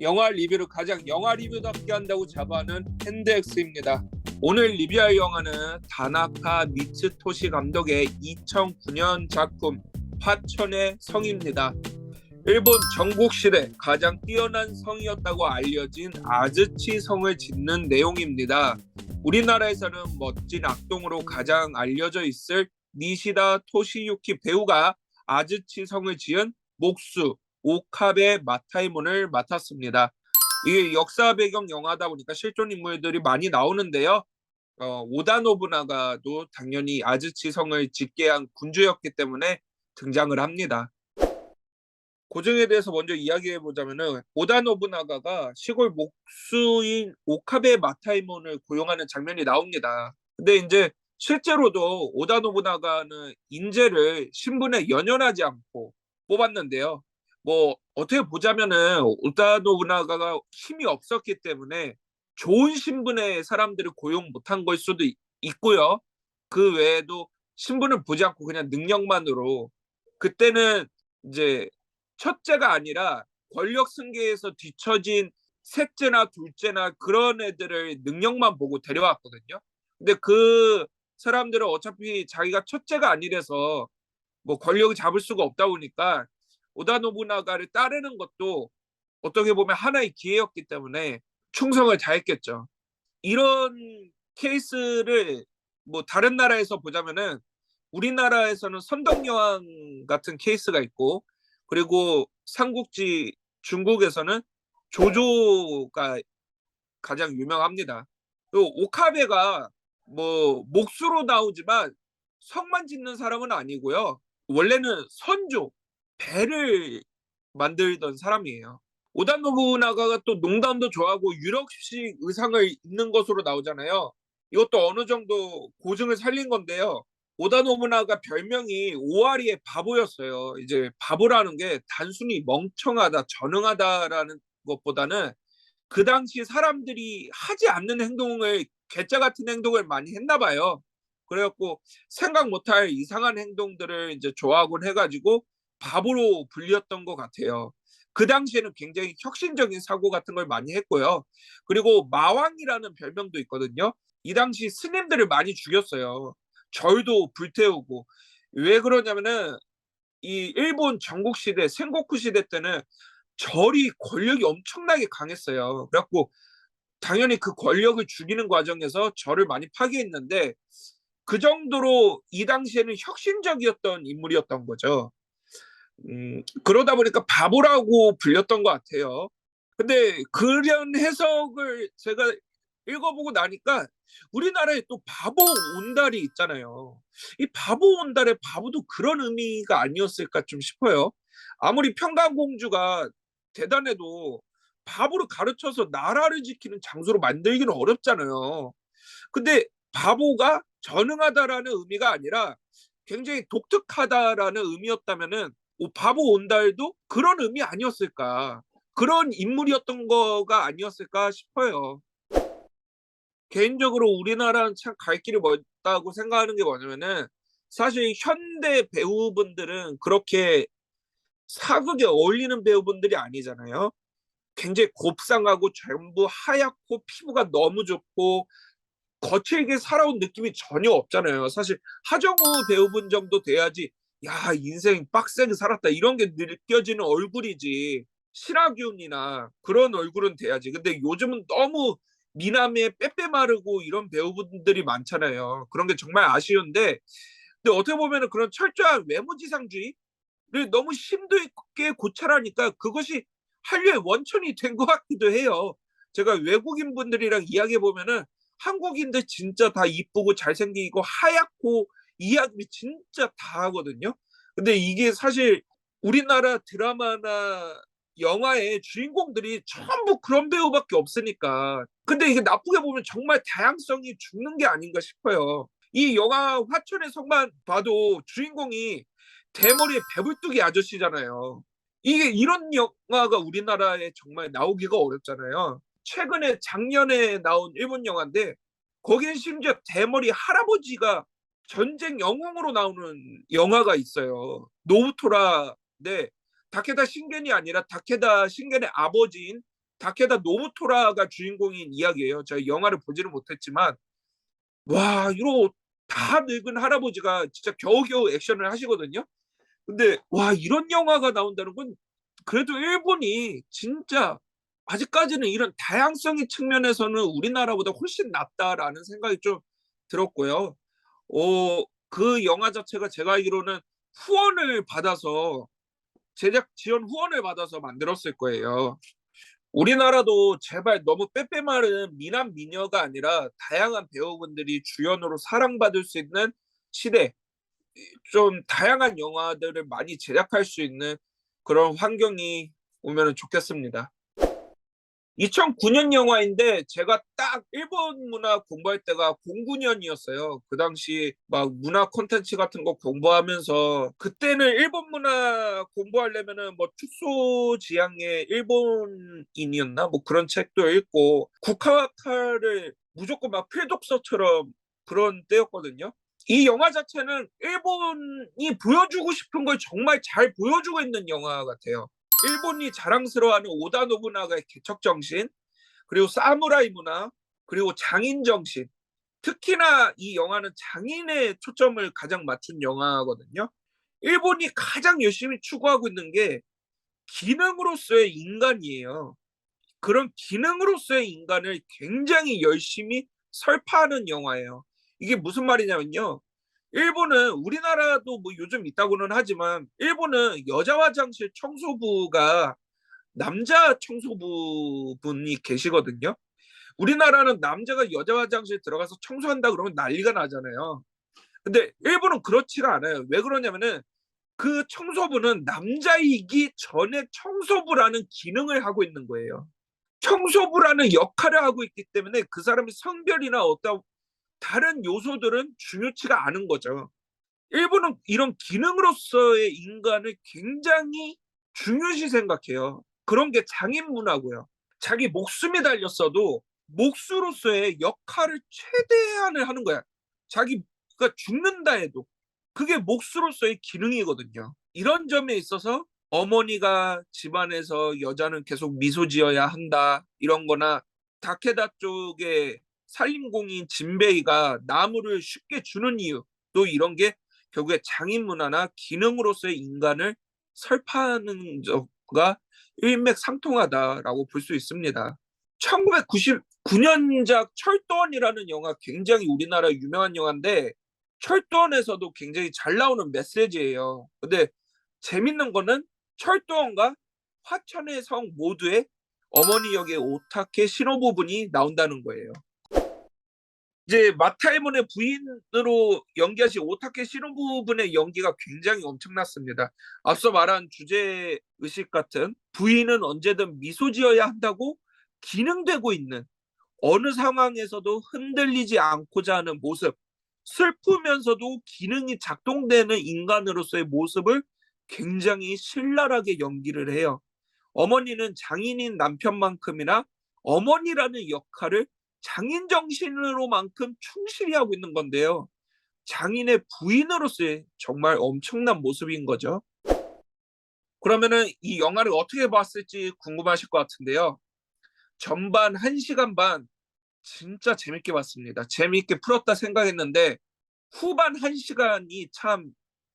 영화 리뷰를 가장 영화 리뷰답게 한다고 자부하는 핸드엑스입니다. 오늘 리뷰할 영화는 다나카 미츠토시 감독의 2009년 작품 화천의 성입니다. 일본 전국시대 가장 뛰어난 성이었다고 알려진 아즈치 성을 짓는 내용입니다. 우리나라에서는 멋진 악동으로 가장 알려져 있을 니시다 토시유키 배우가 아즈치 성을 지은 목수 오카베 마타이몬을 맡았습니다. 이게 역사 배경 영화다 보니까 실존 인물들이 많이 나오는데요. 오다 노부나가도 당연히 아즈치 성을 짓게 한 군주였기 때문에 등장을 합니다. 고증에 대해서 먼저 이야기해 보자면은 오다 노부나가가 시골 목수인 오카베 마타이몬을 고용하는 장면이 나옵니다. 근데 이제 실제로도 오다 노부나가는 인재를 신분에 연연하지 않고 뽑았는데요. 뭐 어떻게 보자면은 오다 노부나가가 힘이 없었기 때문에 좋은 신분의 사람들을 고용 못한 걸 수도 있고요. 그 외에도 신분을 보지 않고 그냥 능력만으로 그때는 이제 첫째가 아니라 권력 승계에서 뒤처진 셋째나 둘째나 그런 애들을 능력만 보고 데려왔거든요. 근데 그 사람들은 어차피 자기가 첫째가 아니라서 뭐 권력을 잡을 수가 없다 보니까 오다 노부나가를 따르는 것도 어떻게 보면 하나의 기회였기 때문에 충성을 다했겠죠. 이런 케이스를 뭐 다른 나라에서 보자면은 우리나라에서는 선덕여왕 같은 케이스가 있고 그리고 삼국지 중국에서는 조조가 가장 유명합니다. 또 오카베가 뭐 목수로 나오지만 성만 짓는 사람은 아니고요. 원래는 선조 배를 만들던 사람이에요. 오다 노부나가가 또 농담도 좋아하고 유럽식 의상을 입는 것으로 나오잖아요. 이것도 어느 정도 고증을 살린 건데요. 오다 노부나가 별명이 오아리의 바보였어요. 이제 바보라는 게 단순히 멍청하다, 전능하다라는 것보다는 그 당시 사람들이 하지 않는 행동을 괴짜 같은 행동을 많이 했나 봐요. 그래갖고 생각 못할 이상한 행동들을 이제 좋아하곤 해가지고 바보로 불렸던 것 같아요. 그 당시에는 굉장히 혁신적인 사고 같은 걸 많이 했고요. 그리고 마왕이라는 별명도 있거든요. 이 당시 스님들을 많이 죽였어요. 절도 불태우고. 왜 그러냐면은 이 일본 전국 시대, 센고쿠 시대 때는 절이 권력이 엄청나게 강했어요. 그래갖고 당연히 그 권력을 죽이는 과정에서 절을 많이 파괴했는데 그 정도로 이 당시에는 혁신적이었던 인물이었던 거죠. 그러다 보니까 바보라고 불렸던 것 같아요. 근데 그런 해석을 제가 읽어보고 나니까 우리나라에 또 바보 온달이 있잖아요. 이 바보 온달의 바보도 그런 의미가 아니었을까 좀 싶어요. 아무리 평강공주가 대단해도 바보를 가르쳐서 나라를 지키는 장소로 만들기는 어렵잖아요. 근데 바보가 전능하다라는 의미가 아니라 굉장히 독특하다라는 의미였다면은 바보 온달도 그런 의미 아니었을까? 그런 인물이었던 거가 아니었을까 싶어요. 개인적으로 우리나라는 참 갈 길이 멀다고 생각하는 게 뭐냐면은 사실 현대 배우분들은 그렇게 사극에 어울리는 배우분들이 아니잖아요. 굉장히 곱상하고 전부 하얗고 피부가 너무 좋고 거칠게 살아온 느낌이 전혀 없잖아요. 사실 하정우 배우분 정도 돼야지 야 인생 빡세게 살았다 이런 게 느껴지는 얼굴이지 신하균이나 그런 얼굴은 돼야지. 근데 요즘은 너무 미남에 빼빼 마르고 이런 배우분들이 많잖아요. 그런 게 정말 아쉬운데 근데 어떻게 보면은 그런 철저한 외모지상주의를 너무 심도 있게 고찰하니까 그것이 한류의 원천이 된 것 같기도 해요. 제가 외국인 분들이랑 이야기해 보면은 한국인들 진짜 다 이쁘고 잘생기고 하얗고 이야기 진짜 다 하거든요. 근데 이게 사실 우리나라 드라마나 영화의 주인공들이 전부 그런 배우밖에 없으니까. 근데 이게 나쁘게 보면 정말 다양성이 죽는 게 아닌가 싶어요. 이 영화 화천의 성만 봐도 주인공이 대머리의 배불뚝이 아저씨잖아요. 이게 이런 영화가 우리나라에 정말 나오기가 어렵잖아요. 최근에 작년에 나온 일본 영화인데 거기는 심지어 대머리 할아버지가 전쟁 영웅으로 나오는 영화가 있어요. 노우토라인데 다케다 신겐이 아니라 다케다 신겐의 아버지인 다케다 노부토라가 주인공인 이야기예요. 제가 영화를 보지는 못했지만 와 이거 다 늙은 할아버지가 진짜 겨우겨우 액션을 하시거든요. 근데 와 이런 영화가 나온다는 건 그래도 일본이 진짜 아직까지는 이런 다양성의 측면에서는 우리나라보다 훨씬 낫다라는 생각이 좀 들었고요. 그 영화 자체가 제가 알기로는 후원을 받아서 제작 지원 후원을 받아서 만들었을 거예요. 우리나라도 제발 너무 빼빼마른 미남 미녀가 아니라 다양한 배우분들이 주연으로 사랑받을 수 있는 시대, 좀 다양한 영화들을 많이 제작할 수 있는 그런 환경이 오면 좋겠습니다. 2009년 영화인데 제가 딱 일본 문화 공부할 때가 09년이었어요. 그 당시 막 문화 콘텐츠 같은 거 공부하면서 그때는 일본 문화 공부하려면은 뭐 축소지향의 일본인이었나 뭐 그런 책도 읽고 국화카를 무조건 막 필독서처럼 그런 때였거든요. 이 영화 자체는 일본이 보여주고 싶은 걸 정말 잘 보여주고 있는 영화 같아요. 일본이 자랑스러워하는 오다 노부나가의 개척 정신, 그리고 사무라이 문화, 그리고 장인 정신. 특히나 이 영화는 장인의 초점을 가장 맞춘 영화거든요. 일본이 가장 열심히 추구하고 있는 게 기능으로서의 인간이에요. 그런 기능으로서의 인간을 굉장히 열심히 설파하는 영화예요. 이게 무슨 말이냐면요. 일본은 우리나라도 뭐 요즘 있다고는 하지만 일본은 여자 화장실 청소부가 남자 청소부분이 계시거든요. 우리나라는 남자가 여자 화장실 들어가서 청소한다 그러면 난리가 나잖아요. 근데 일본은 그렇지가 않아요. 왜 그러냐면은 그 청소부는 남자이기 전에 청소부라는 기능을 하고 있는 거예요. 청소부라는 역할을 하고 있기 때문에 그 사람의 성별이나 어떤 다른 요소들은 중요치가 않은 거죠. 일본은 이런 기능으로서의 인간을 굉장히 중요시 생각해요. 그런 게 장인 문화고요. 자기 목숨이 달렸어도 목수로서의 역할을 최대한을 하는 거야. 자기가 죽는다 해도 그게 목수로서의 기능이거든요. 이런 점에 있어서 어머니가 집안에서 여자는 계속 미소 지어야 한다 이런 거나 다케다 쪽의 살림공인 진베이가 나무를 쉽게 주는 이유 또 이런 게 결국에 장인 문화나 기능으로서의 인간을 설파하는 적과 일맥상통하다라고 볼 수 있습니다. 1999년작 철도원이라는 영화 굉장히 우리나라 유명한 영화인데 철도원에서도 굉장히 잘 나오는 메시지예요. 근데 재밌는 거는 철도원과 화천의 성 모두의 어머니 역의 오타케 신호부분이 나온다는 거예요. 이제 마타이문의 부인으로 연기하신 오타케 신호부분의 연기가 굉장히 엄청났습니다. 앞서 말한 주제 의식 같은 부인은 언제든 미소 지어야 한다고 기능되고 있는 어느 상황에서도 흔들리지 않고자 하는 모습, 슬프면서도 기능이 작동되는 인간으로서의 모습을 굉장히 신랄하게 연기를 해요. 어머니는 장인인 남편만큼이나 어머니라는 역할을 장인 정신으로만큼 충실히 하고 있는 건데요. 장인의 부인으로서의 정말 엄청난 모습인 거죠. 그러면은 이 영화를 어떻게 봤을지 궁금하실 것 같은데요. 전반 1시간 반 진짜 재밌게 봤습니다. 재밌게 풀었다 생각했는데 후반 1시간이 참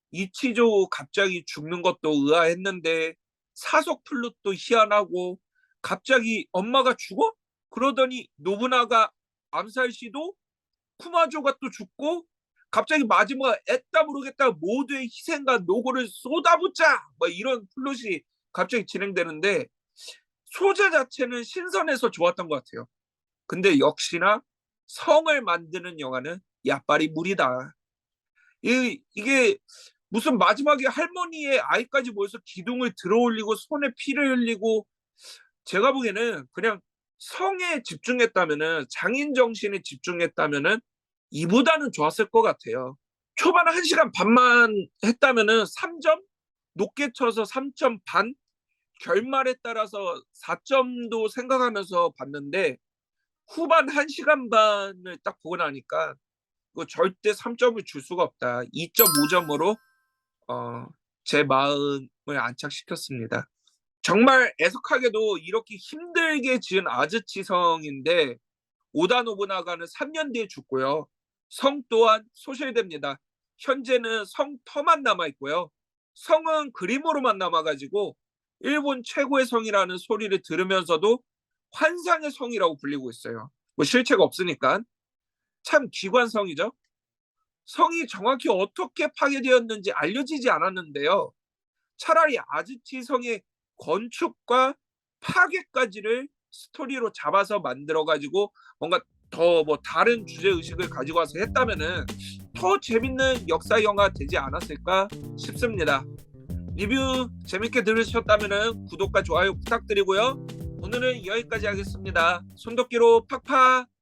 이치조 갑자기 죽는 것도 의아했는데 사속 플롯도 희한하고 갑자기 엄마가 죽어? 그러더니 노부나가 암살 시도 쿠마조가 또 죽고 갑자기 마지막에 애따 모르겠다 모두의 희생과 노고를 쏟아붓자 뭐 이런 플롯이 갑자기 진행되는데 소재 자체는 신선해서 좋았던 것 같아요. 근데 역시나 성을 만드는 영화는 야빨이 무리다. 이게 무슨 마지막에 할머니의 아이까지 모여서 기둥을 들어올리고 손에 피를 흘리고 제가 보기에는 그냥 성에 집중했다면은 장인 정신에 집중했다면은 이보다는 좋았을 것 같아요. 초반 1시간 반만 했다면은 3점 높게 쳐서 3점 반 결말에 따라서 4점도 생각하면서 봤는데 후반 1시간 반을 딱 보고 나니까 이거 절대 3점을 줄 수가 없다. 2.5점으로 제 마음을 안착시켰습니다. 정말 애석하게도 이렇게 힘들게 지은 아즈치성인데 오다 노부나가는 3년 뒤에 죽고요. 성 또한 소실됩니다. 현재는 성터만 남아 있고요. 성은 그림으로만 남아가지고 일본 최고의 성이라는 소리를 들으면서도 환상의 성이라고 불리고 있어요. 뭐 실체가 없으니까. 참 기관성이죠. 성이 정확히 어떻게 파괴되었는지 알려지지 않았는데요. 차라리 아즈치 성의 건축과 파괴까지를 스토리로 잡아서 만들어가지고 뭔가 더 뭐 다른 주제 의식을 가지고 와서 했다면은 더 재밌는 역사 영화 되지 않았을까 싶습니다. 리뷰 재밌게 들으셨다면은 구독과 좋아요 부탁드리고요. 오늘은 여기까지 하겠습니다. 손도끼로 팍팍.